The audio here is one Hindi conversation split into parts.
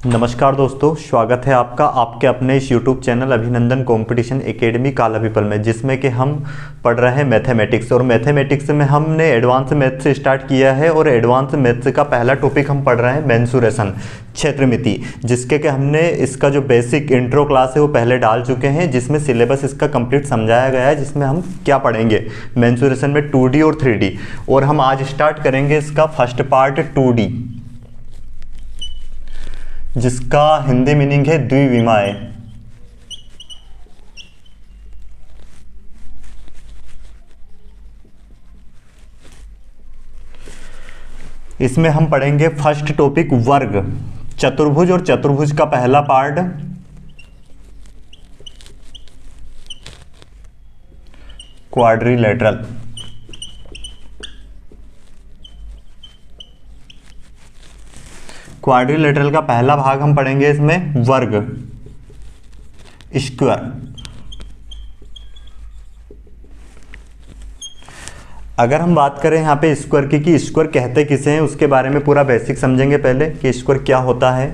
नमस्कार दोस्तों, स्वागत है आपका आपके अपने इस YouTube चैनल अभिनंदन कंपटीशन एकेडमी काला पीपल में, जिसमें कि हम पढ़ रहे हैं मैथमेटिक्स। और मैथमेटिक्स में हमने एडवांस मैथ से स्टार्ट किया है और एडवांस मैथ्स का पहला टॉपिक हम पढ़ रहे हैं मेंसुरेशन, क्षेत्रमिति, जिसके कि हमने इसका जो बेसिक इंट्रो क्लास है वो पहले डाल चुके हैं, जिसमें सिलेबस इसका कंप्लीट समझाया गया है, जिसमें हम क्या पढ़ेंगे मेंसुरेशन में 2D और 3D। और हम आज स्टार्ट करेंगे इसका फर्स्ट पार्ट 2D, जिसका हिंदी मीनिंग है द्विविमाएं। इसमें हम पढ़ेंगे फर्स्ट टॉपिक वर्ग, चतुर्भुज और चतुर्भुज का पहला पार्ट, क्वाड्रिलेटरल। क्वाड्रिलेटरल का पहला भाग हम पढ़ेंगे इसमें वर्ग, स्क्वायर। अगर हम बात करें यहाँ पे स्क्वायर की कि स्क्वायर कहते किसे हैं, उसके बारे में पूरा बेसिक समझेंगे पहले कि स्क्वायर क्या होता है।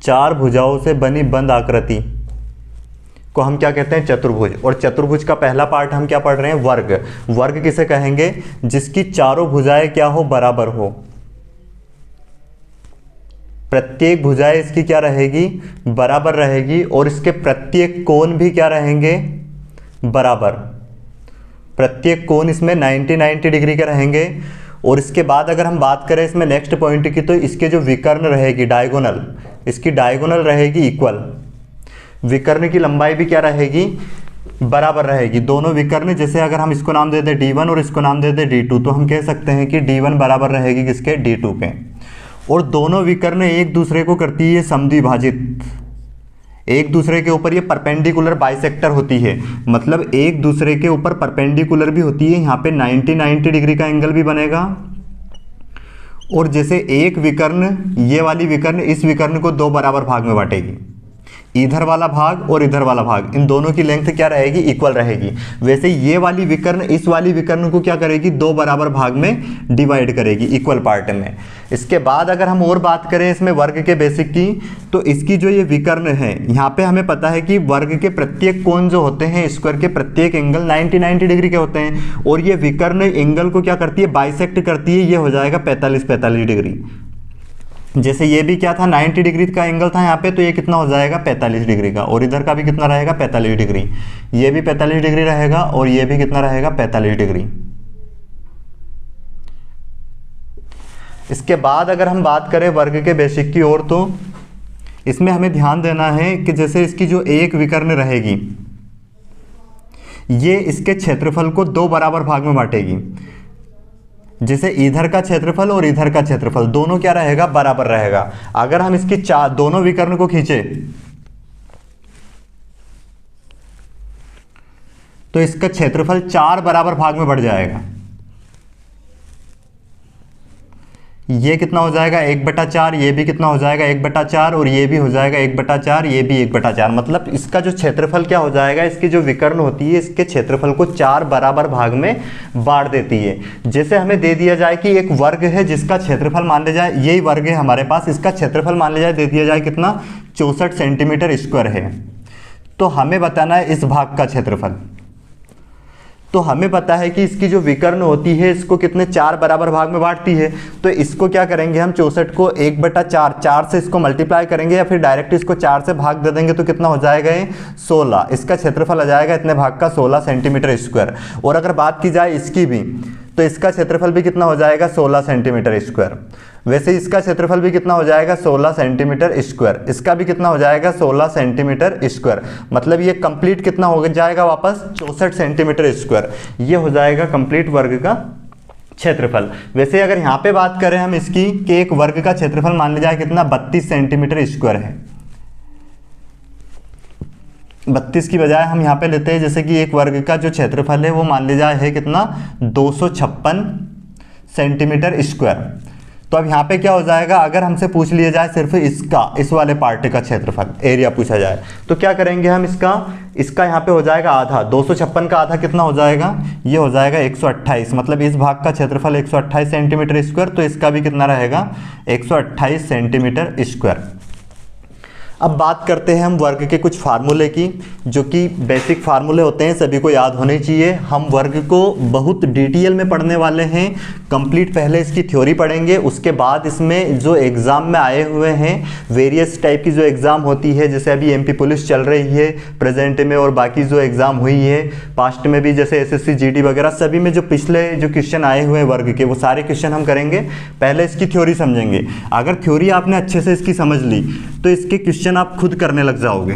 चार भुजाओं से बनी बंद आकृति को हम क्या कहते हैं, चतुर्भुज। और चतुर्भुज का पहला पार्ट हम क्या पढ़ रहे हैं, वर्ग। वर्ग किसे कहेंगे, जिसकी चारों भुजाएं क्या हो, बराबर हो। प्रत्येक भुजाएं इसकी क्या रहेगी, बराबर रहेगी। और इसके प्रत्येक कोण भी क्या रहेंगे, बराबर। प्रत्येक कोण इसमें 90 डिग्री के रहेंगे। और इसके बाद अगर हम बात करें इसमें नेक्स्ट पॉइंट की, तो इसके जो विकर्ण रहेगी डायगोनल, इसकी डायगोनल रहेगी इक्वल। विकर्ण की लंबाई भी क्या रहेगी, बराबर रहेगी। दोनों विकर्ण, जैसे अगर हम इसको नाम दे दें D1 और इसको नाम दे दें D2, तो हम कह सकते हैं कि D1 बराबर रहेगी किसके, D2 के। और दोनों विकर्ण एक दूसरे को करती है समद्विभाजित, एक दूसरे के ऊपर ये परपेंडिकुलर बाइसेक्टर होती है, मतलब एक दूसरे के ऊपर परपेंडिकुलर भी होती है। यहाँ पे 90 डिग्री का एंगल भी बनेगा। और जैसे एक विकर्ण, ये वाली विकर्ण इस विकर्ण को दो बराबर भाग में बांटेगी, इधर वाला भाग और इधर वाला भाग, इन दोनों की लेंथ क्या रहेगी, इक्वल रहेगी। वैसे ये वाली विकर्ण इस वाली विकर्ण को क्या करेगी, दो बराबर भाग में डिवाइड करेगी, इक्वल पार्ट में। इसके बाद अगर हम और बात करें इसमें वर्ग के बेसिक की, तो इसकी जो ये विकर्ण है, यहाँ पे हमें पता है कि वर्ग के प्रत्येक कोण जो होते हैं स्क्वायर के, प्रत्येक एंगल 90 डिग्री के होते हैं। और ये विकर्ण एंगल को क्या करती है, बाइसेक्ट करती है। ये हो जाएगा 45 डिग्री। जैसे ये भी क्या था, 90 डिग्री का एंगल था यहाँ पे, तो ये कितना हो जाएगा, 45 डिग्री का। और इधर का भी कितना रहेगा, 45 डिग्री। ये भी 45 डिग्री रहेगा और ये भी कितना रहेगा, 45 डिग्री। इसके बाद अगर हम बात करें वर्ग के बेसिक की ओर, तो इसमें हमें ध्यान देना है कि जैसे इसकी जो एक विकर्ण रहेगी, ये इसके क्षेत्रफल को दो बराबर भाग में बांटेगी। जैसे इधर का क्षेत्रफल और इधर का क्षेत्रफल दोनों क्या रहेगा, बराबर रहेगा। अगर हम इसकी दोनों विकर्ण को खींचे, तो इसका क्षेत्रफल चार बराबर भाग में बढ़ जाएगा। ये कितना हो जाएगा, 1/4। ये भी कितना हो जाएगा, 1/4। और ये भी हो जाएगा 1/4, ये भी 1/4। मतलब इसका जो क्षेत्रफल क्या हो जाएगा, इसकी जो विकर्ण होती है, इसके क्षेत्रफल को चार बराबर भाग में बांट देती है। जैसे हमें दे दिया जाए कि एक वर्ग है जिसका क्षेत्रफल मान लिया जाए, यही वर्ग है हमारे पास, इसका क्षेत्रफल मान लिया जाए, दे दिया जाए कितना, 64 सेंटीमीटर स्क्वायर है। तो हमें बताना है इस भाग का क्षेत्रफल। तो हमें पता है कि इसकी जो विकर्ण होती है, इसको कितने, चार बराबर भाग में बांटती है। तो इसको क्या करेंगे हम, 64 को 1/4, 4 से इसको मल्टीप्लाई करेंगे, या फिर डायरेक्ट इसको 4 से भाग दे देंगे, तो कितना हो जाएगा, ये 16। इसका क्षेत्रफल आ जाएगा इतने भाग का 16 सेंटीमीटर स्क्वायर। और अगर बात की जाए इसकी भी, तो इसका क्षेत्रफल भी कितना हो जाएगा, 16 सेंटीमीटर स्क्वायर। वैसे इसका क्षेत्रफल भी कितना हो जाएगा, 16 सेंटीमीटर स्क्वायर। इसका भी कितना हो जाएगा, 16 सेंटीमीटर स्क्वायर। मतलब ये कंप्लीट कितना हो जाएगा, वापस 64 सेंटीमीटर स्क्वायर। ये हो जाएगा कंप्लीट वर्ग का क्षेत्रफल। वैसे अगर यहाँ पे बात करें हम इसकी, कि एक वर्ग का क्षेत्रफल मान लिया जाए कितना, 32 सेंटीमीटर स्क्वायर है। 32 की बजाय हम यहाँ पे लेते हैं, जैसे कि एक वर्ग का जो क्षेत्रफल है वो मान लिया जाए है कितना, 256 सेंटीमीटर स्क्वायर। तो अब यहाँ पे क्या हो जाएगा, अगर हमसे पूछ लिया जाए सिर्फ इसका, इस वाले पार्ट का क्षेत्रफल एरिया पूछा जाए, तो क्या करेंगे हम, इसका यहाँ पे हो जाएगा आधा, 256 का आधा कितना हो जाएगा, ये हो जाएगा 128, मतलब इस भाग का क्षेत्रफल 128 सेंटीमीटर स्क्वायर, तो इसका भी कितना रहेगा 128 सेंटीमीटर स्क्वायर। अब बात करते हैं हम वर्ग के कुछ फार्मूले की, जो कि बेसिक फार्मूले होते हैं, सभी को याद होने चाहिए। हम वर्ग को बहुत डिटेल में पढ़ने वाले हैं, कंप्लीट पहले इसकी थ्योरी पढ़ेंगे, उसके बाद इसमें जो एग्ज़ाम में आए हुए हैं वेरियस टाइप की जो एग्ज़ाम होती है, जैसे अभी एमपी पुलिस चल रही है प्रेजेंट में, और बाकी जो एग्ज़ाम हुई है पास्ट में भी, जैसे एसएससी जीडी वगैरह, सभी में जो पिछले जो क्वेश्चन आए हुए हैं वर्ग के, वो सारे क्वेश्चन हम करेंगे। पहले इसकी थ्योरी समझेंगे। अगर थ्योरी आपने अच्छे से इसकी समझ ली तो इसके क्वेश्चन आप खुद करने लग जाओगे।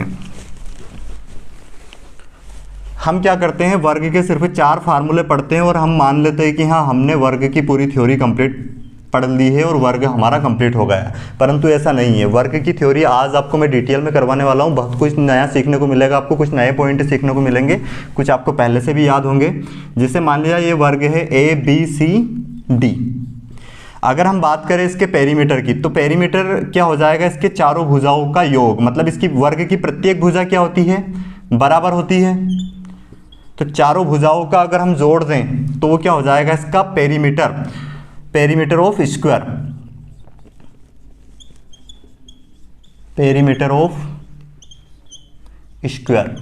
हम क्या करते हैं, वर्ग के सिर्फ 4 फार्मूले पढ़ते हैं और हम मान लेते हैं कि हाँ हमने वर्ग की पूरी थ्योरी कंप्लीट पढ़ ली है और वर्ग हमारा कंप्लीट हो गया है, परंतु ऐसा नहीं है। वर्ग की थ्योरी आज आपको मैं डिटेल में करवाने वाला हूँ, बहुत कुछ नया सीखने को मिलेगा आपको, कुछ नए पॉइंट सीखने को मिलेंगे, कुछ आपको पहले से भी याद होंगे। जैसे मान लिया ये वर्ग है ABCD, अगर हम बात करें इसके पेरीमीटर की, तो पेरीमीटर क्या हो जाएगा, इसके चारों भुजाओं का योग, मतलब इसकी वर्ग की प्रत्येक भुजा क्या होती है, बराबर होती है। तो चारों भुजाओं का अगर हम जोड़ दें तो वो क्या हो जाएगा, इसका perimeter of square, perimeter of square,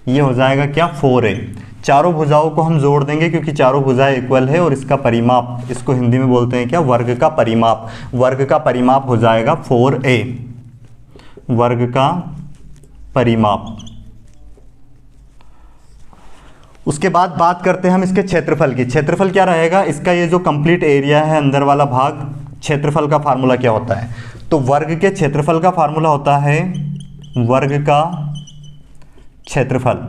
ये हो जाएगा क्या 4a। चारों भुजाओं को हम जोड़ देंगे क्योंकि चारों भुजाएं इक्वल है, और इसका परिमाप, इसको हिंदी में बोलते हैं क्या, वर्ग का परिमाप। वर्ग का परिमाप हो जाएगा 4a, वर्ग का परिमाप। उसके बाद बात करते हैं हम इसके क्षेत्रफल की। क्षेत्रफल क्या रहेगा, इसका ये जो कंप्लीट एरिया है अंदर वाला भाग, क्षेत्रफल का फार्मूला क्या होता है, तो वर्ग के क्षेत्रफल का फार्मूला होता है वर्ग का क्षेत्रफल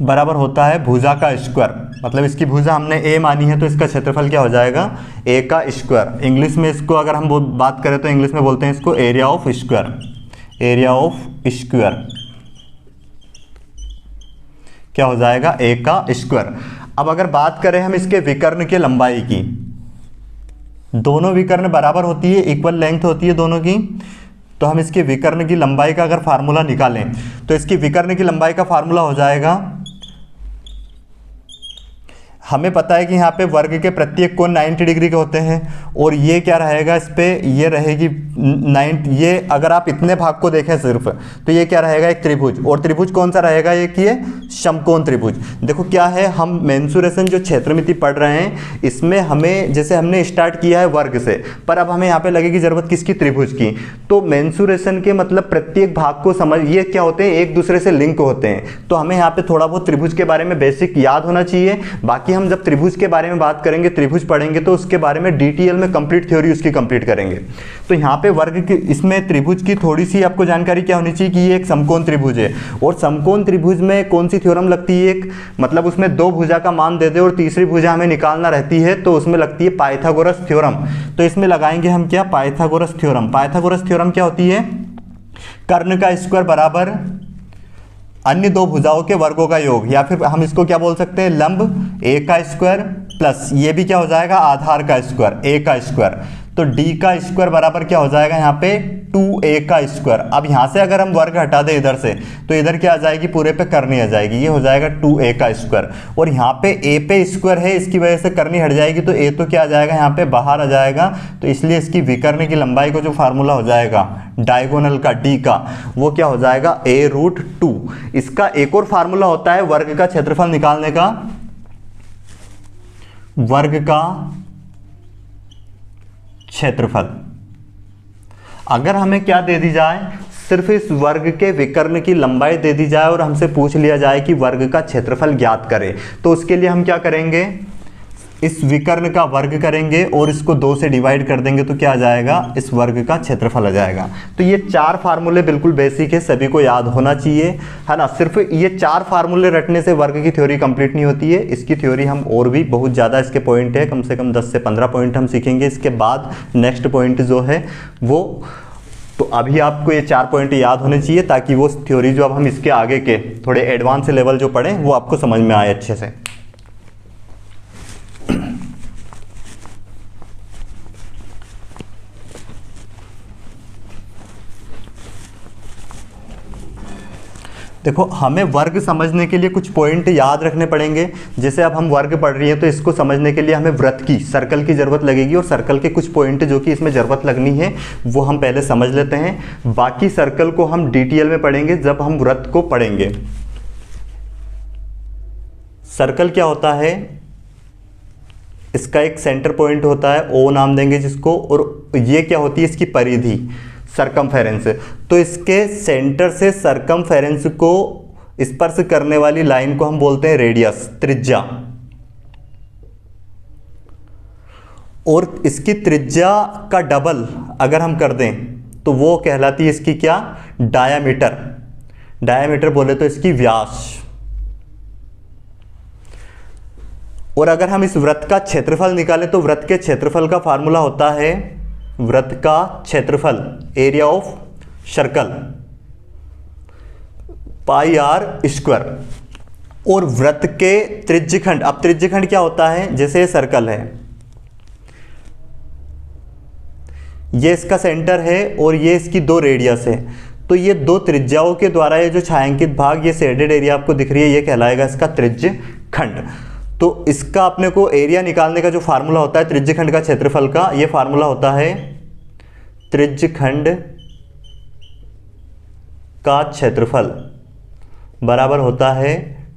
बराबर होता है भुजा का स्क्वायर, मतलब इसकी भुजा हमने a मानी है तो इसका क्षेत्रफल क्या हो जाएगा, a का स्क्वायर। इंग्लिश में इसको अगर हम बात करें तो इंग्लिश में बोलते हैं इसको area of square, area of square क्या हो जाएगा, a का स्क्वायर। अब अगर बात करें हम इसके विकर्ण के लंबाई की, दोनों विकर्ण बराबर होती है, इक्वल लेंथ होती है दोनों की, तो हम इसके विकर्ण की लंबाई का अगर फार्मूला निकालें तो इसकी विकर्ण की लंबाई का फार्मूला हो जाएगा, हमें पता है कि यहाँ पे वर्ग के प्रत्येक कोण 90 डिग्री के होते हैं, और ये क्या रहेगा, इस पे ये रहेगी 9, ये अगर आप इतने भाग को देखें सिर्फ, तो ये क्या रहेगा, एक त्रिभुज, और त्रिभुज कौन सा रहेगा, एक ये समकोण त्रिभुज। देखो क्या है, हम मेंसुरेशन जो क्षेत्रमिति पढ़ रहे हैं इसमें हमें, जैसे हमने स्टार्ट किया है वर्ग से, पर अब हमें यहाँ पे लगेगी जरूरत किसकी, त्रिभुज की। तो मेंसुरेशन के मतलब प्रत्येक भाग को समझ, ये क्या होते हैं, एक दूसरे से लिंक होते हैं, तो हमें यहाँ पे थोड़ा बहुत त्रिभुज के बारे में बेसिक याद होना चाहिए। बाकी हम जब त्रिभुज के बारे में बात करेंगे, त्रिभुज पढ़ेंगे, तो उसके बारे में डिटेल में कंप्लीट थ्योरी उसकी कंप्लीट करेंगे। तो यहाँ पे वर्ग की, इसमें त्रिभुज की थोड़ी सी आपको जानकारी क्या होनी चाहिए कि ये एक समकोण त्रिभुज है, और समकोण त्रिभुज में कौन सी थ्योरम लगती है, एक मतलब उसमें 2 भुजा का मान दे दे और तीसरी भुजा हमें निकालना रहती है, तो उसमें लगती है पाइथागोरस थ्योरम। तो इसमें लगाएंगे हम क्या, पाइथागोरस थ्योरम। पाइथागोरस थ्योरम क्या होती है, कर्ण का स्क्वायर बराबर अन्य 2 भुजाओं के वर्गों का योग, या फिर हम इसको क्या बोल सकते हैं, लंब a का स्क्वायर प्लस ये भी क्या हो जाएगा, आधार का स्क्वायर a का स्क्वायर। तो d का स्क्वायर बराबर क्या हो जाएगा यहाँ पे 2a का स्क्वायर। अब यहाँ से अगर हम वर्ग हटा दें इधर से, तो इधर क्या आ जाएगी, पूरे पे करनी आ जाएगी, ये हो जाएगा 2a का स्क्वायर, और यहाँ पे a पे स्क्वायर है, इसकी वजह से करनी हट जाएगी, तो a तो क्या आ जाएगा, यहाँ पे बाहर आ जाएगा। तो इसलिए इसकी विकर्ण की लंबाई को जो फार्मूला हो जाएगा डायगोनल का d का, वो क्या हो जाएगा, a√2। इसका एक और फार्मूला होता है वर्ग का क्षेत्रफल निकालने का, वर्ग का क्षेत्रफल। अगर हमें क्या दे दी जाए, सिर्फ इस वर्ग के विकर्ण की लंबाई दे दी जाए और हमसे पूछ लिया जाए कि वर्ग का क्षेत्रफल ज्ञात करें, तो उसके लिए हम क्या करेंगे, इस विकर्ण का वर्ग करेंगे और इसको 2 से डिवाइड कर देंगे, तो क्या आ जाएगा, इस वर्ग का क्षेत्रफल आ जाएगा। तो ये 4 फार्मूले बिल्कुल बेसिक है, सभी को याद होना चाहिए, है ना। सिर्फ ये 4 फार्मूले रटने से वर्ग की थ्योरी कंप्लीट नहीं होती है, इसकी थ्योरी हम और भी बहुत ज़्यादा इसके पॉइंट है, कम से कम 10 से 15 पॉइंट हम सीखेंगे। इसके बाद नेक्स्ट पॉइंट जो है वो, तो अभी आपको ये 4 पॉइंट याद होने चाहिए, ताकि वो थ्योरी जो अब हम इसके आगे के थोड़े एडवांस लेवल जो पढ़ें वो आपको समझ में आए अच्छे से। देखो हमें वर्ग समझने के लिए कुछ पॉइंट याद रखने पड़ेंगे। जैसे अब हम वर्ग पढ़ रही हैं तो इसको समझने के लिए हमें वृत्त की, सर्कल की ज़रूरत लगेगी, और सर्कल के कुछ पॉइंट जो कि इसमें ज़रूरत लगनी है वो हम पहले समझ लेते हैं। बाकी सर्कल को हम डिटेल में पढ़ेंगे जब हम वृत्त को पढ़ेंगे। सर्कल क्या होता है, इसका एक सेंटर पॉइंट होता है, ओ नाम देंगे जिसको, और ये क्या होती है इसकी परिधि, सरकमफेरेंस। तो इसके सेंटर से सरकमफेरेंस को स्पर्श करने वाली लाइन को हम बोलते हैं रेडियस, त्रिज्या। और इसकी त्रिज्या का डबल अगर हम कर दें तो वो कहलाती है इसकी क्या, डायामीटर। डायामीटर बोले तो इसकी व्यास। और अगर हम इस वृत्त का क्षेत्रफल निकालें तो वृत्त के क्षेत्रफल का फार्मूला होता है, वृत्त का क्षेत्रफल, area of circle, pi R square. और वृत्त के त्रिज्यखंड, अब त्रिज्यखंड क्या होता है, जैसे ये सर्कल है, ये इसका सेंटर है और ये इसकी दो रेडियस है, तो ये दो त्रिज्याओं के द्वारा ये जो छायांकित भाग, ये शेडेड एरिया आपको दिख रही है, ये कहलाएगा इसका त्रिज्यखंड। तो इसका अपने को एरिया निकालने का जो फार्मूला होता है त्रिज्यखंड का क्षेत्रफल का, ये फार्मूला होता है त्रिज्यखंड का क्षेत्रफल बराबर होता है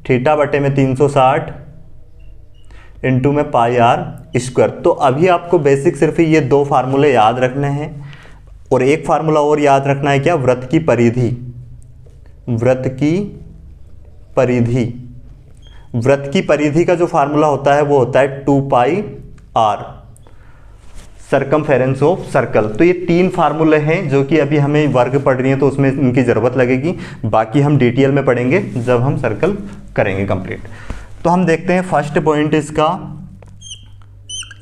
थीटा बटे में 360 इंटू में पाई आर स्क्वायर। तो अभी आपको बेसिक सिर्फ ये दो फार्मूले याद रखने हैं, और एक फार्मूला और याद रखना है, क्या, वृत्त की परिधि। वृत्त की परिधि, वृत्त की परिधि का जो फार्मूला होता है वो होता है 2 पाई आर, सरकमफेरेंस ऑफ सर्कल। तो ये तीन फार्मूले हैं जो कि अभी हमें वर्ग पढ़ रही है तो उसमें इनकी ज़रूरत लगेगी, बाकी हम डिटेल में पढ़ेंगे जब हम सर्कल करेंगे कंप्लीट। तो हम देखते हैं फर्स्ट पॉइंट इसका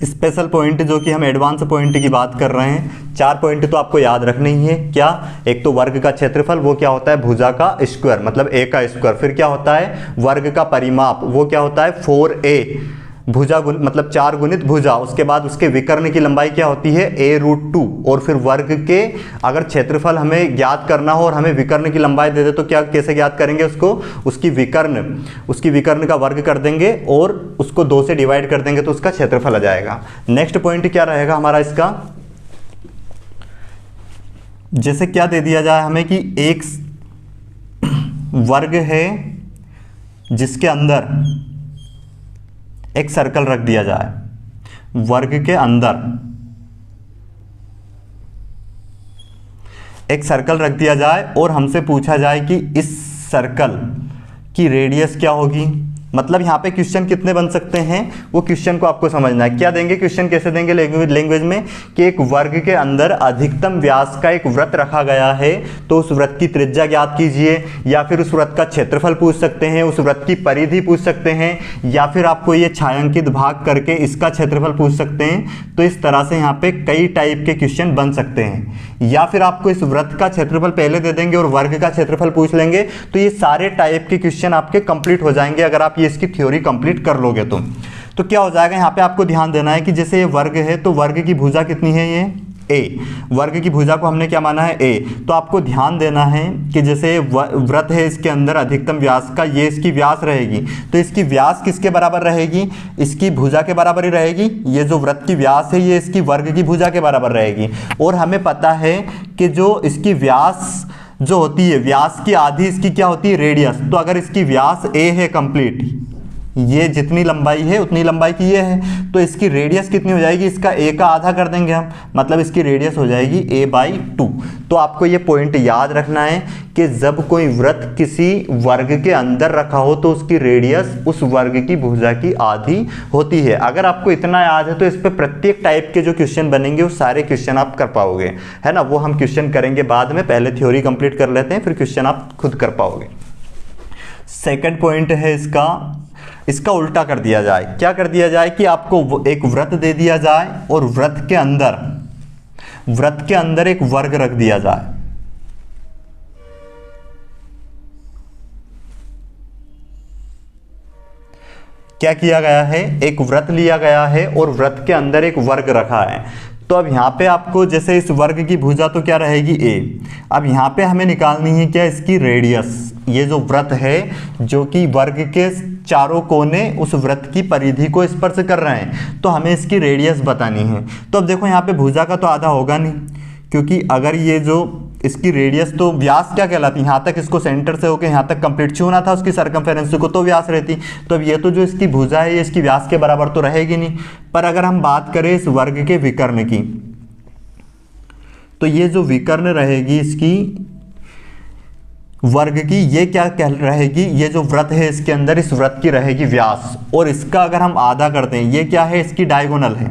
स्पेशल पॉइंट, जो कि हम एडवांस पॉइंट की बात कर रहे हैं। 4 पॉइंट तो आपको याद रखने ही है। क्या, एक तो वर्ग का क्षेत्रफल, वो क्या होता है, भुजा का स्क्वायर, मतलब ए का स्क्वायर। फिर क्या होता है, वर्ग का परिमाप, वो क्या होता है 4a, भुजा मतलब 4 गुणित भुजा। उसके बाद उसके विकर्ण की लंबाई क्या होती है a√2। और फिर वर्ग के अगर क्षेत्रफल हमें ज्ञात करना हो और हमें विकर्ण की लंबाई दे दे तो क्या, कैसे ज्ञात करेंगे उसको, उसकी विकर्ण का वर्ग कर देंगे और उसको 2 से डिवाइड कर देंगे तो उसका क्षेत्रफल आ जाएगा। नेक्स्ट पॉइंट क्या रहेगा हमारा इसका, जैसे क्या दे दिया जाए हमें कि एक वर्ग है जिसके अंदर एक सर्कल रख दिया जाए, वर्ग के अंदर एक सर्कल रख दिया जाए और हमसे पूछा जाए कि इस सर्कल की रेडियस क्या होगी। मतलब यहाँ पे क्वेश्चन कितने बन सकते हैं, वो क्वेश्चन को आपको समझना है। क्या देंगे क्वेश्चन, कैसे देंगे लैंग्वेज में, कि एक वर्ग के अंदर अधिकतम व्यास का एक वृत्त रखा गया है, तो उस वृत्त की त्रिज्या ज्ञात कीजिए, या फिर उस वृत्त का क्षेत्रफल पूछ सकते हैं, उस वृत्त की परिधि पूछ सकते हैं, या फिर आपको ये छायांकित भाग करके इसका क्षेत्रफल पूछ सकते हैं। तो इस तरह से यहाँ पे कई टाइप के क्वेश्चन बन सकते हैं। या फिर आपको इस वृत्त का क्षेत्रफल पहले दे देंगे और वर्ग का क्षेत्रफल पूछ लेंगे, तो ये सारे टाइप के क्वेश्चन आपके कंप्लीट हो जाएंगे अगर आप इसकी थ्योरी कंप्लीट कर लोगे तो क्या हो जाएगा। यहाँ पे आपको ध्यान देना है कि जैसे ये वर्ग है तो वर्ग की भुजा कितनी है, ये ए, वर्ग की भुजा को हमने क्या माना है ए। तो आपको ध्यान देना है कि जैसे वृत्त है इसके अंदर अधिकतम व्यास का, ये इसकी व्यास रहेगी, तो इसकी व्यास किसके बराबर रहेगी, इसकी भुजा के बराबर ही रहेगी। ये जो वृत्त की व्यास है ये इसकी वर्ग की भुजा के बराबर रहेगी। और हमें पता है कि जो इसकी व्यास जो होती है, व्यास की आधी इसकी क्या होती है, रेडियस। तो अगर इसकी व्यास ए है कंप्लीट, ये जितनी लंबाई है उतनी लंबाई की ये है, तो इसकी रेडियस कितनी हो जाएगी, इसका ए का आधा कर देंगे हम, मतलब इसकी रेडियस हो जाएगी a/2। तो आपको ये पॉइंट याद रखना है कि जब कोई वृत्त किसी वर्ग के अंदर रखा हो तो उसकी रेडियस उस वर्ग की भुजा की आधी होती है। अगर आपको इतना याद है तो इस पर प्रत्येक टाइप के जो क्वेश्चन बनेंगे वो सारे क्वेश्चन आप कर पाओगे, है ना। वो हम क्वेश्चन करेंगे बाद में, पहले थ्योरी कंप्लीट कर लेते हैं, फिर क्वेश्चन आप खुद कर पाओगे। सेकंड पॉइंट है इसका उल्टा कर दिया जाए। क्या कर दिया जाए कि आपको एक वृत्त दे दिया जाए और वृत्त के अंदर एक वर्ग रख दिया जाए। क्या किया गया है, एक वृत्त लिया गया है और वृत्त के अंदर एक वर्ग रखा है। तो अब यहाँ पे आपको जैसे इस वर्ग की भुजा तो क्या रहेगी ए, अब यहाँ पे हमें निकालनी है क्या, इसकी रेडियस। ये जो वृत्त है जो कि वर्ग के चारों कोने उस वृत्त की परिधि को स्पर्श कर रहे हैं, तो हमें इसकी रेडियस बतानी है। तो अब देखो यहाँ पे भुजा का तो आधा होगा नहीं, क्योंकि अगर ये जो इसकी रेडियस, तो व्यास क्या कहलाती है, यहाँ तक इसको सेंटर से होकर यहाँ तक कंप्लीट छूना था उसकी सरकमफेरेंस को, तो व्यास रहती। तो अब ये तो जो इसकी भुजा है ये इसकी व्यास के बराबर तो रहेगी नहीं। पर अगर हम बात करें इस वर्ग के विकर्ण की, तो ये जो विकर्ण रहेगी इसकी वर्ग की, ये क्या कह रहेगी, ये जो वृत्त है इसके अंदर इस वृत्त की रहेगी व्यास, और इसका अगर हम आधा करते हैं, ये क्या है, इसकी डायगोनल है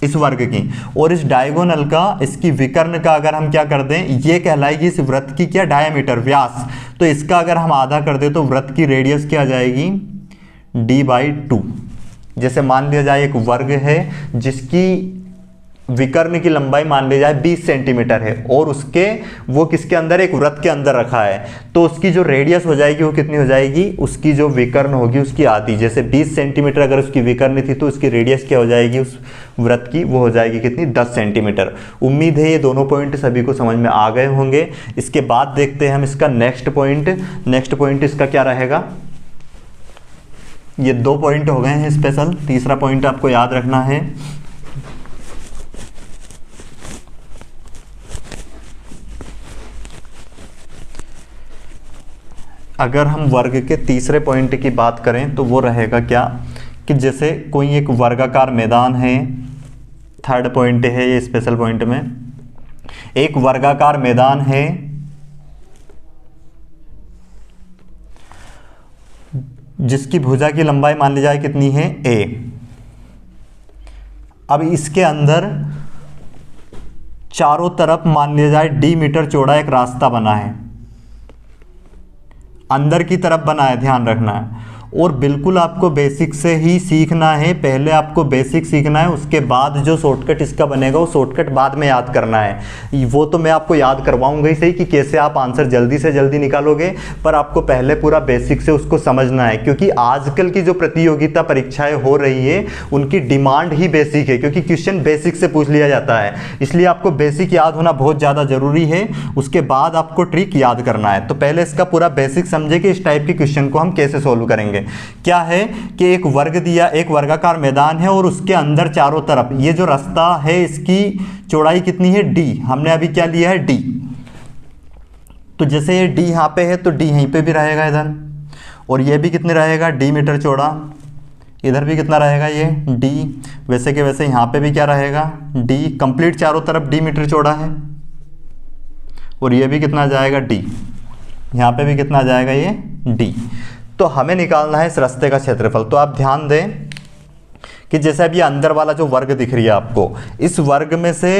इस वर्ग की, और इस डायगोनल का इसकी विकर्ण का अगर हम क्या कर दें, ये कहलाएगी इस वृत्त की क्या, डायमीटर, व्यास। तो इसका अगर हम आधा कर दें तो वृत्त की रेडियस क्या आ जाएगी, d/2। जैसे मान लिया जाए एक वर्ग है जिसकी विकर्ण की लंबाई मान ली जाए 20 सेंटीमीटर है, और उसके वो किसके अंदर, एक वृत्त के अंदर रखा है, तो उसकी जो रेडियस हो जाएगी वो कितनी हो जाएगी, उसकी जो विकर्ण होगी उसकी आधी। जैसे 20 सेंटीमीटर अगर उसकी विकर्ण थी तो उसकी रेडियस क्या हो जाएगी उस वृत्त की, वो हो जाएगी कितनी, 10 सेंटीमीटर। उम्मीद है ये दोनों पॉइंट सभी को समझ में आ गए होंगे। इसके बाद देखते हैं हम इसका नेक्स्ट पॉइंट इसका क्या रहेगा। ये 2 पॉइंट हो गए हैं स्पेशल, तीसरा पॉइंट आपको याद रखना है। अगर हम वर्ग के तीसरे पॉइंट की बात करें तो वो रहेगा क्या, कि जैसे कोई एक वर्गाकार मैदान है, थर्ड पॉइंट है ये स्पेशल पॉइंट में, एक वर्गाकार मैदान है जिसकी भुजा की लंबाई मान ली जाए कितनी है, a। अब इसके अंदर चारों तरफ मान लिया जाए d मीटर चौड़ा एक रास्ता बना है, अंदर की तरफ बना है, ध्यान रखना है। और बिल्कुल आपको बेसिक से ही सीखना है, पहले आपको बेसिक सीखना है, उसके बाद जो शॉर्टकट इसका बनेगा वो शॉर्टकट बाद में याद करना है। वो तो मैं आपको याद करवाऊंगा ही सही कि कैसे आप आंसर जल्दी से जल्दी निकालोगे, पर आपको पहले पूरा बेसिक से उसको समझना है, क्योंकि आजकल की जो प्रतियोगिता परीक्षाएं हो रही है उनकी डिमांड ही बेसिक है, क्योंकि क्वेश्चन बेसिक से पूछ लिया जाता है। इसलिए आपको बेसिक याद होना बहुत ज़्यादा ज़रूरी है, उसके बाद आपको ट्रिक याद करना है। तो पहले इसका पूरा बेसिक समझे कि इस टाइप के क्वेश्चन को हम कैसे सोल्व करेंगे। क्या है कि एक वर्ग दिया, एक वर्गाकार मैदान है और उसके अंदर चारों तरफ ये जो रास्ता है इसकी चौड़ाई कितनी है, d। हमने अभी क्या लिया है, d। तो जैसे ये d यहाँ पे है तो d यहीं पे भी रहेगा इधर, और ये भी कितने रहेगा, d मीटर चौड़ा। इधर भी कितना रहेगा ये d, वैसे के वैसे यहाँ पे भी क्या रहेगा, d। कंप्लीट चारों तरफ d मीटर चौड़ा है, और ये भी कितना जाएगा, d। यहाँ पे भी कितना जाएगा, ये d। तो हमें निकालना है इस रास्ते का क्षेत्रफल। तो आप ध्यान दें कि जैसे अभी अंदर वाला जो वर्ग दिख रही है आपको, इस वर्ग में से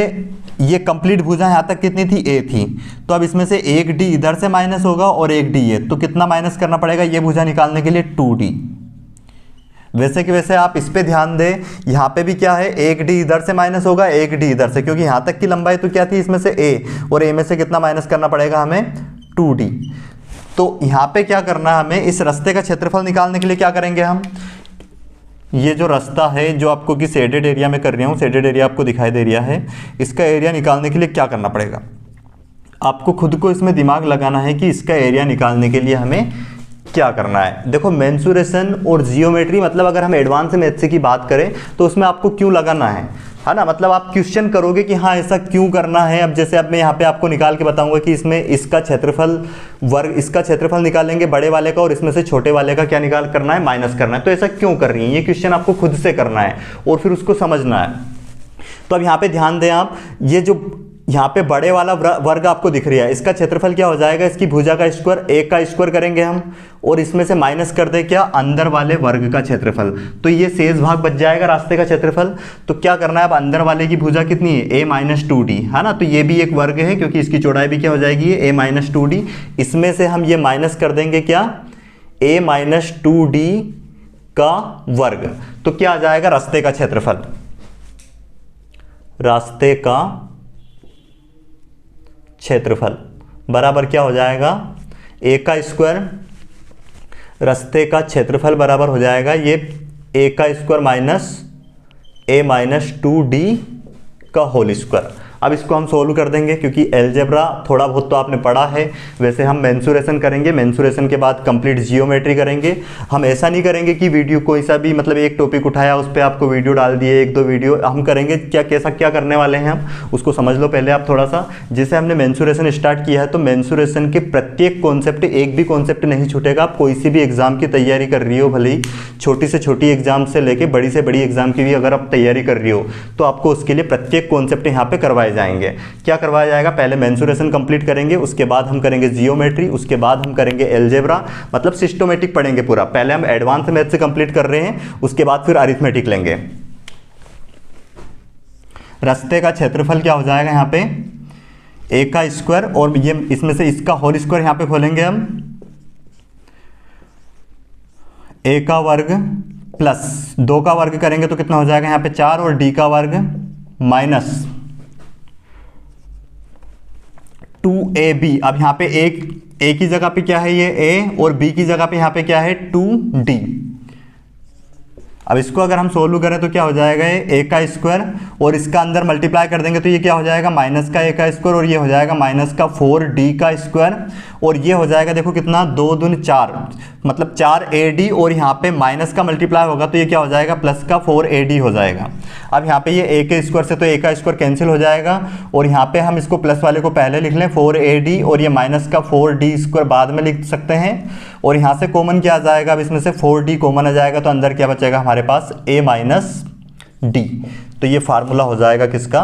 ये कंप्लीट भुजा यहाँ तक कितनी थी, a थी। तो अब इसमें से एक d इधर से माइनस होगा और एक d है, तो कितना माइनस करना पड़ेगा ये भुजा निकालने के लिए, 2d। वैसे कि वैसे आप इस पे ध्यान दें, यहाँ पे भी क्या है, एक d इधर से माइनस होगा, एक d इधर से, क्योंकि यहाँ तक की लंबाई तो क्या थी इसमें से a, और a में से कितना माइनस करना पड़ेगा हमें, 2d। तो यहाँ पे क्या करना है हमें, इस रास्ते का क्षेत्रफल निकालने के लिए क्या करेंगे हम, ये जो रास्ता है जो आपको कि शेडेड एरिया में कर रहा हूँ, शेडेड एरिया आपको दिखाई दे रहा है, इसका एरिया निकालने के लिए क्या करना पड़ेगा, आपको खुद को इसमें दिमाग लगाना है कि इसका एरिया निकालने के लिए हमें क्या करना है। देखो मेंसुरेशन और जियोमेट्री, मतलब अगर हम एडवांस मैथ्स की बात करें तो उसमें आपको क्यों लगाना है ना, मतलब आप क्वेश्चन करोगे कि हाँ ऐसा क्यों करना है। अब जैसे अब मैं यहाँ पे आपको निकाल के बताऊंगा कि इसमें इसका क्षेत्रफल वर्ग, इसका क्षेत्रफल निकालेंगे बड़े वाले का, और इसमें से छोटे वाले का क्या निकाल करना है, माइनस करना है। तो ऐसा क्यों कर रही है, ये क्वेश्चन आपको खुद से करना है और फिर उसको समझना है। तो अब यहाँ पे ध्यान दें आप, ये जो यहाँ पे बड़े वाला वर्ग आपको दिख रहा है, इसका क्षेत्रफल क्या हो जाएगा, इसकी भुजा का स्क्वायर, एक का स्क्वायर करेंगे हम, और इसमें से माइनस कर दे क्या, अंदर वाले वर्ग का क्षेत्रफल। तो ये शेष भाग बच जाएगा रास्ते का क्षेत्रफल। तो क्या करना है, अब अंदर वाले की भुजा कितनी है, a-2d, है ना। तो ये भी एक वर्ग है क्योंकि इसकी चौड़ाई भी क्या हो जाएगी, a-2d। इसमें से हम ये माइनस कर देंगे क्या, a-2d का वर्ग। तो क्या आ जाएगा, रास्ते का क्षेत्रफल, रास्ते का क्षेत्रफल बराबर क्या हो जाएगा, a का स्क्वायर, रास्ते का क्षेत्रफल बराबर हो जाएगा ये a का स्क्वायर माइनस a-2d का होल स्क्वायर। अब इसको हम सोल्व कर देंगे, क्योंकि अलजेब्रा थोड़ा बहुत तो आपने पढ़ा है। वैसे हम मेंसुरेशन करेंगे, मेंसुरेशन के बाद कंप्लीट जियोमेट्री करेंगे। हम ऐसा नहीं करेंगे कि वीडियो कोई सा भी मतलब एक टॉपिक उठाया उस पर आपको वीडियो डाल दिए, एक दो वीडियो। हम करेंगे क्या, कैसा क्या करने वाले हैं हम उसको समझ लो पहले आप थोड़ा सा। जैसे हमने मेंसुरेशन स्टार्ट किया है तो मेंसुरेशन के प्रत्येक कॉन्सेप्ट, एक भी कॉन्सेप्ट नहीं छूटेगा। आप कोई सी भी एग्जाम की तैयारी कर रही हो, भले ही छोटी से छोटी एग्जाम से लेके बड़ी से बड़ी एग्जाम की भी अगर आप तैयारी कर रही हो, तो आपको उसके लिए प्रत्येक कॉन्सेप्ट यहाँ पे करवाए जाएंगे। क्या करवाया जाएगा, पहले मेंसुरेशन कंप्लीट करेंगे, उसके बाद हम करेंगे जियोमेट्री, उसके बाद हम करेंगे अलजेब्रा, मतलब सिस्टोमेटिक पढ़ेंगे पूरा। पहले हम एडवांस मैथ से कंप्लीट कर रहे हैं, उसके बाद फिर अरिथमेटिक लेंगे। रास्ते का क्षेत्रफल क्या हो जाएगा यहाँ पे, ए का स्क्वायर, और ये इसमें से इसका होल स्क्वायर यहाँ पे खोलेंगे हम, ए का वर्ग प्लस 2 का वर्ग करेंगे तो कितना हो जाएगा यहाँ पे 4, और डी का वर्ग माइनस 2ab। अब यहाँ पे ए की जगह पे क्या है ये a, और b की जगह पे यहाँ पे क्या है 2d। अब इसको अगर हम सोल्व करें तो क्या हो जाएगा, ये a का स्क्वायर, और इसका अंदर मल्टीप्लाई कर देंगे तो ये क्या हो जाएगा माइनस का a का स्क्वायर, और ये हो जाएगा माइनस का 4d का स्क्वायर, और ये हो जाएगा देखो कितना 2 दूनी 4, मतलब 4ad, और यहाँ पे माइनस का मल्टीप्लाई होगा तो ये क्या हो जाएगा प्लस का 4ad हो जाएगा। अब यहाँ पे ये a के स्क्वायर से तो a का स्क्वायर कैंसिल हो जाएगा, और यहाँ पे हम इसको प्लस वाले को पहले लिख लें 4ad, और ये माइनस का 4d स्क्वायर बाद में लिख सकते हैं, और यहाँ से कॉमन क्या आ जाएगा, अब इसमें से 4d कॉमन आ जाएगा, तो अंदर क्या बचेगा हमारे पास a माइनस d। तो ये फार्मूला हो जाएगा किसका,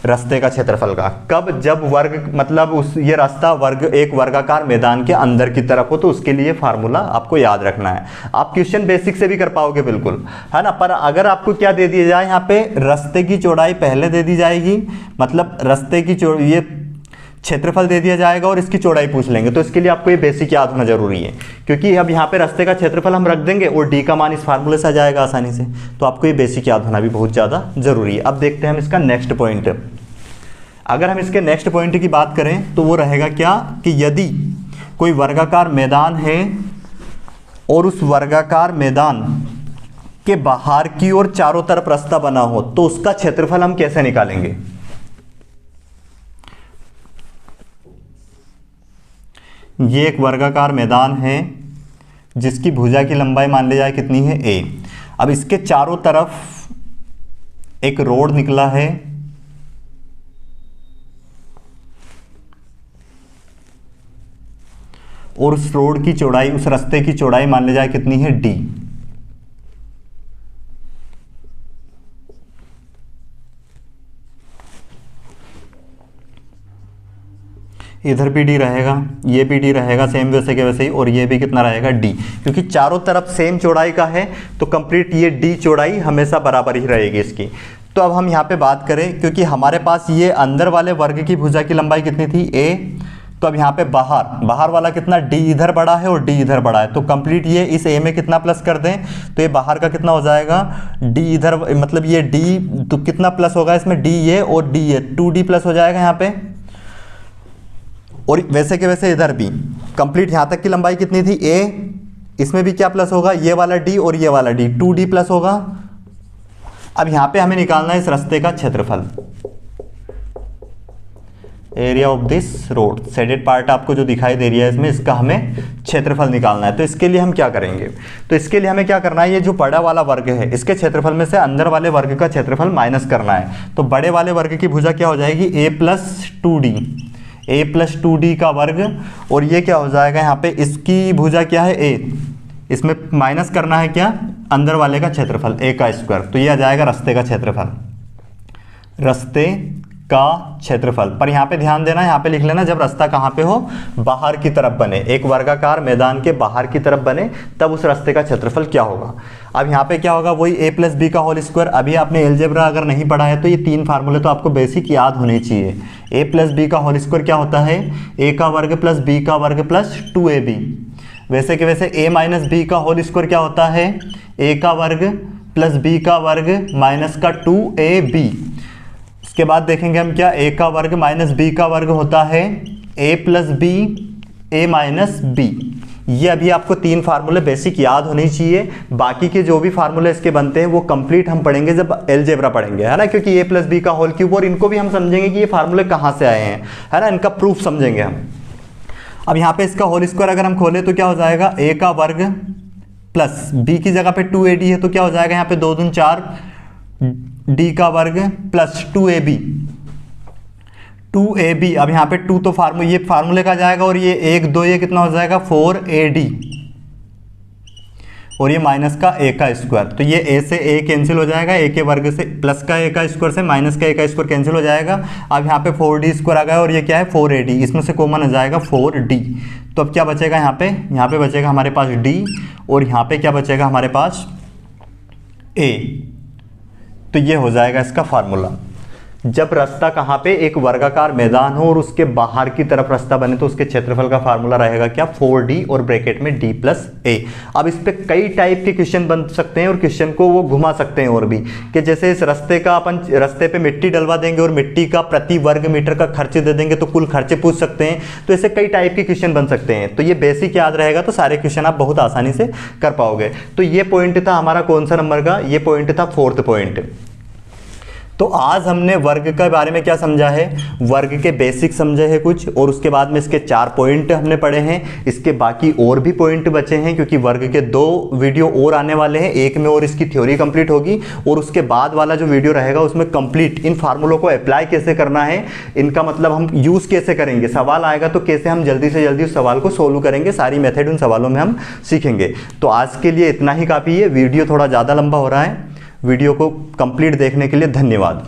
रास्ते का क्षेत्रफल का। कब, जब वर्ग मतलब ये रास्ता एक वर्गाकार मैदान के अंदर की तरफ हो, तो उसके लिए फार्मूला आपको याद रखना है। आप क्वेश्चन बेसिक से भी कर पाओगे बिल्कुल, है ना। पर अगर आपको क्या दे दिया जाए, यहाँ पे रास्ते की चौड़ाई पहले दे दी जाएगी, मतलब रास्ते की ये क्षेत्रफल दे दिया जाएगा और इसकी चौड़ाई पूछ लेंगे, तो इसके लिए आपको ये बेसिक याद होना जरूरी है, क्योंकि अब यहाँ पे रास्ते का क्षेत्रफल हम रख देंगे और डी का मान इस फार्मूले से आ जाएगा आसानी से, तो आपको ये बेसिक याद होना भी बहुत ज़्यादा जरूरी है। अब देखते हैं हम इसका नेक्स्ट पॉइंट। अगर हम इसके नेक्स्ट पॉइंट की बात करें तो वो रहेगा क्या, कि यदि कोई वर्गाकार मैदान है और उस वर्गाकार मैदान के बाहर की ओर चारों तरफ रास्ता बना हो, तो उसका क्षेत्रफल हम कैसे निकालेंगे। ये एक वर्गाकार मैदान है जिसकी भुजा की लंबाई मान ली जाए कितनी है a। अब इसके चारों तरफ एक रोड निकला है, और उस रोड की चौड़ाई, उस रास्ते की चौड़ाई मान ली जाए कितनी है d। इधर भी d रहेगा, ये भी d रहेगा सेम वैसे के वैसे ही, और ये भी कितना रहेगा d, क्योंकि चारों तरफ सेम चौड़ाई का है तो कंप्लीट ये d चौड़ाई हमेशा बराबर ही रहेगी इसकी। तो अब हम यहाँ पे बात करें, क्योंकि हमारे पास ये अंदर वाले वर्ग की भुजा की लंबाई कितनी थी a, तो अब यहाँ पे बाहर वाला कितना d इधर बड़ा है और d इधर बड़ा है, तो कंप्लीट ये इस a में कितना प्लस कर दें तो ये बाहर का कितना हो जाएगा d इधर, मतलब ये d तो कितना प्लस होगा इसमें, d ये और d ये 2d प्लस हो जाएगा यहाँ पे। और वैसे के वैसे इधर भी कंप्लीट यहाँ तक की लंबाई कितनी थी a, इसमें भी क्या प्लस होगा, ये वाला d और ये वाला d 2d प्लस होगा। अब यहाँ पे हमें निकालना है इस रास्ते का क्षेत्रफल, area of this road, shaded part आपको जो दिखाई दे रही है इसमें, इसका हमें क्षेत्रफल निकालना है। तो इसके लिए हम क्या करेंगे, तो इसके लिए हमें क्या करना है, ये जो बड़ा वाला वर्ग है इसके क्षेत्रफल में से अंदर वाले वर्ग का क्षेत्रफल माइनस करना है। तो बड़े वाले वर्ग की भुजा क्या हो जाएगी a प्लस 2d का वर्ग, और ये क्या हो जाएगा यहाँ पे, इसकी भुजा क्या है a, इसमें माइनस करना है क्या, अंदर वाले का क्षेत्रफल a का स्क्वायर, तो ये आ जाएगा रास्ते का क्षेत्रफल, रास्ते का क्षेत्रफल। पर यहाँ पे ध्यान देना, यहाँ पे लिख लेना जब रास्ता कहाँ पे हो, बाहर की तरफ बने, एक वर्गाकार मैदान के बाहर की तरफ बने, तब उस रास्ते का क्षेत्रफल क्या होगा। अब यहाँ पे क्या होगा, वही a प्लस बी का होल स्क्वायर। अभी आपने अलजेब्रा अगर नहीं पढ़ा है तो ये 3 फार्मूले तो आपको बेसिक याद होने चाहिए। a प्लस बी का होल स्क्वायर क्या होता है, a का वर्ग प्लस b का वर्ग प्लस 2ab। वैसे के वैसे a माइनस b का होल स्क्वायर क्या होता है, a का वर्ग प्लस b का वर्ग माइनस का 2ab। इसके बाद देखेंगे हम क्या, a का वर्ग माइनस b का वर्ग होता है a plus B a minus b। ये अभी आपको 3 फार्मूले बेसिक याद होने चाहिए, बाकी के जो भी फार्मूले इसके बनते हैं वो कंप्लीट हम पढ़ेंगे जब अलजेब्रा पढ़ेंगे, है ना, क्योंकि a + b का होल क्यूब, और इनको भी हम समझेंगे कि ये फार्मूले कहाँ से आए हैं, है ना, इनका प्रूफ समझेंगे हम। अब यहाँ पे इसका होल स्क्वायर अगर हम खोले तो क्या हो जाएगा, a का वर्ग प्लस b की जगह पे 2ad है तो क्या हो जाएगा, यहाँ पे 2 दूनी 4, d का वर्ग प्लस 2ab। अब यहाँ पे 2 तो ये फार्मूले का जाएगा, और ये 1 2 ये कितना हो जाएगा 4ad, और ये माइनस का a का स्क्वायर, तो ये a से a कैंसिल हो जाएगा, a के वर्ग से प्लस का a का स्क्वायर से माइनस का a का स्क्वायर कैंसिल हो जाएगा। अब यहाँ पे 4d स्क्वायर आ गया, और ये क्या है 4ad, इसमें से कॉमन आ जाएगा 4d। तो अब क्या बचेगा यहाँ पे बचेगा हमारे पास d, और यहाँ पे क्या बचेगा हमारे पास a। तो ये हो जाएगा इसका फार्मूला। जब रास्ता कहाँ पे, एक वर्गाकार मैदान हो और उसके बाहर की तरफ रास्ता बने तो उसके क्षेत्रफल का फार्मूला रहेगा क्या, 4d और ब्रैकेट में d + a। अब इस पे कई टाइप के क्वेश्चन बन सकते हैं, और क्वेश्चन को वो घुमा सकते हैं और भी, कि जैसे इस रास्ते का अपन रास्ते पे मिट्टी डलवा देंगे और मिट्टी का प्रति वर्ग मीटर का खर्च दे देंगे तो कुल खर्चे पूछ सकते हैं। तो ऐसे कई टाइप के क्वेश्चन बन सकते हैं, तो ये बेसिक याद रहेगा तो सारे क्वेश्चन आप बहुत आसानी से कर पाओगे। तो ये पॉइंट था हमारा कौन सा नंबर का, ये पॉइंट था 4th पॉइंट। तो आज हमने वर्ग के बारे में क्या समझा है, वर्ग के बेसिक समझे हैं कुछ, और उसके बाद में इसके 4 पॉइंट हमने पढ़े हैं। इसके बाकी और भी पॉइंट बचे हैं, क्योंकि वर्ग के 2 वीडियो और आने वाले हैं, एक में और इसकी थ्योरी कंप्लीट होगी, और उसके बाद वाला जो वीडियो रहेगा उसमें कंप्लीट इन फार्मूलों को अप्लाई कैसे करना है, इनका मतलब हम यूज़ कैसे करेंगे, सवाल आएगा तो कैसे हम जल्दी से जल्दी उस सवाल को सोल्व करेंगे, सारी मेथड उन सवालों में हम सीखेंगे। तो आज के लिए इतना ही काफ़ी है, वीडियो थोड़ा ज़्यादा लंबा हो रहा है। वीडियो को कंप्लीट देखने के लिए धन्यवाद।